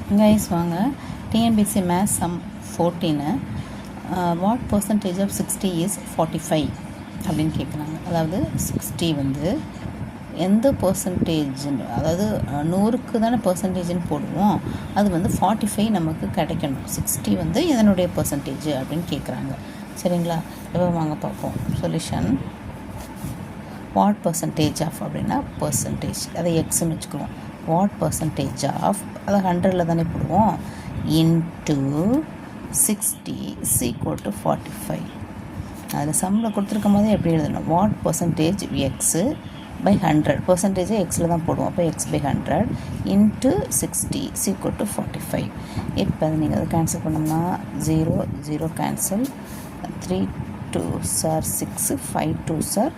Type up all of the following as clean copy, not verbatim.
Guys வாங்க TNPSC maths sum 14 what percentage of 60 is 45 அப்படின்னு கேட்குறாங்க. அதாவது 60 வந்து எந்த பர்சன்டேஜ், அதாவது 100க்கு தானே பர்சன்டேஜ்னு போடுவோம், அது வந்து 45 நமக்கு கிடைக்கணும். 60 வந்து இதனுடைய பர்சன்டேஜ் அப்படின்னு கேட்குறாங்க. சரிங்களா? இப்போ வாங்க பார்ப்போம் சொல்யூஷன். வாட் பர்சன்டேஜ் ஆஃப் அப்படின்னா பர்சன்டேஜ், அதை எக்ஸ்ன்னு வச்சுக்குவோம். வாட் பர்சன்டேஜ் ஆஃப், அதை 100ல் தானே போடுவோம், இன்ட்டு 60 இஸ் ஈக்குவல் டு 45. அதில் சம்மில் கொடுத்துருக்கும் போதே எப்படி எழுதணும், வாட் பர்சன்டேஜ் எக்ஸு பை 100, பர்சன்டேஜை எக்ஸில் தான் போடுவோம். அப்போ x by 100 into 60 is equal to 45. இப்போ அதை நீங்கள் அதை கேன்சல் பண்ணோம்னா 0 0 cancel, 3 2s are 6, 5 2s are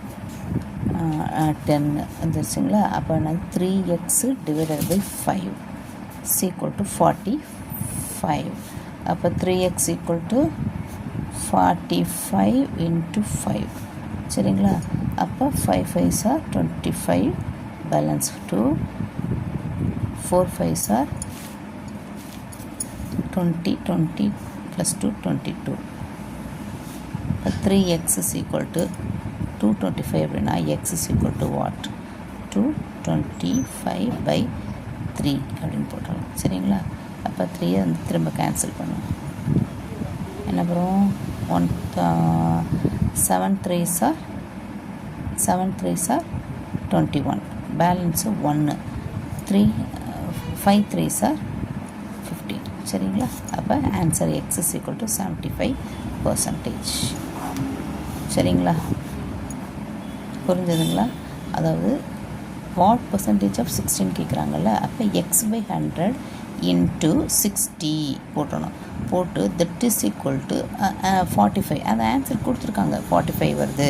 10 வந்துருச்சுங்களா? அப்போ நான் 3x divided by 5 is equal to 45. அப்போ 3x equal to 45 into 5. சரிங்களா? அப்போ 5 5s are 25, balance 2, 4 5s are 20, 20 plus 2 22. 3x is equal to 225 அப்படின்னா x is equal to what, 225 by 3 அப்படின்னு போட்டுருவோம். சரிங்களா? அப்போ 3 வந்து திரும்ப கேன்சல் பண்ணுவோம். என்ன பண்ணுவோம், 7 3s are 21, balance 1, 5 3s are 15. சரிங்களா? அப்போ answer x is equal to 75%. சரிங்களா? புரிஞ்சதுங்களா? அதாவது வாட் பர்சன்டேஜ் ஆஃப் 16 கேட்குறாங்கல்ல, அப்போ எக்ஸ் பை 100 இன்ட்டு 60 போட்டணும். போட்டு தட் இஸ் ஈக்குவல் டு 45. அந்த ஆன்சர் கொடுத்துருக்காங்க, 45 வருது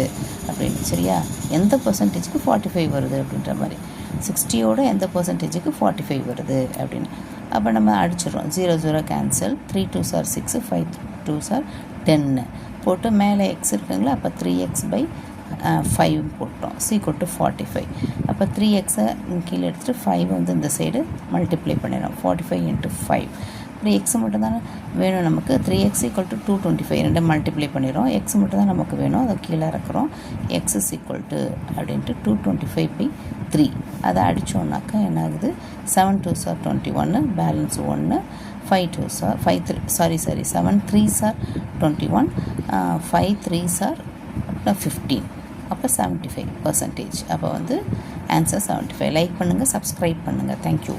அப்படின்னு. சரியா? எந்த பர்சன்டேஜுக்கு 45 வருது அப்படின்ற மாதிரி, 60யோட எந்த பர்சன்டேஜுக்கு 45 வருது அப்படின்னு. அப்போ நம்ம அடிச்சிடறோம். 0 0 cancel, 3 2s are 6, 5 2s are 10 போட்டு மேலே எக்ஸ் இருக்குங்களா, அப்போ 3x பை 5 போட்டோம், ஈக்குவல் டு 45. அப்போ 3xை கீழே எடுத்துகிட்டு 5 வந்து இந்த சைடு மல்டிப்ளை பண்ணிடும், 45 இன்ட்டு 5. அப்புறம் எக்ஸ் மட்டும் தானே வேணும் நமக்கு, 3x ஈக்குவல் டு 225, ரெண்டு மல்டிப்ளை பண்ணிடும். எக்ஸ் மட்டும் தான் நமக்கு வேணும், அதை கீழே இறக்குறோம். எக்ஸ் இஸ் ஈக்குவல் டு அப்படின்ட்டு 225 பை 3. அதை அடித்தோன்னாக்கா என்ன ஆகுது, 7 2s are 21, balance 1, 7 3s are 21, 5 3s are 15. அப்போ 75%. அப்போ வந்து ஆன்சர் 75. லைக் பண்ணுங்கள், சப்ஸ்கிரைப் பண்ணுங்கள். தேங்க்யூ.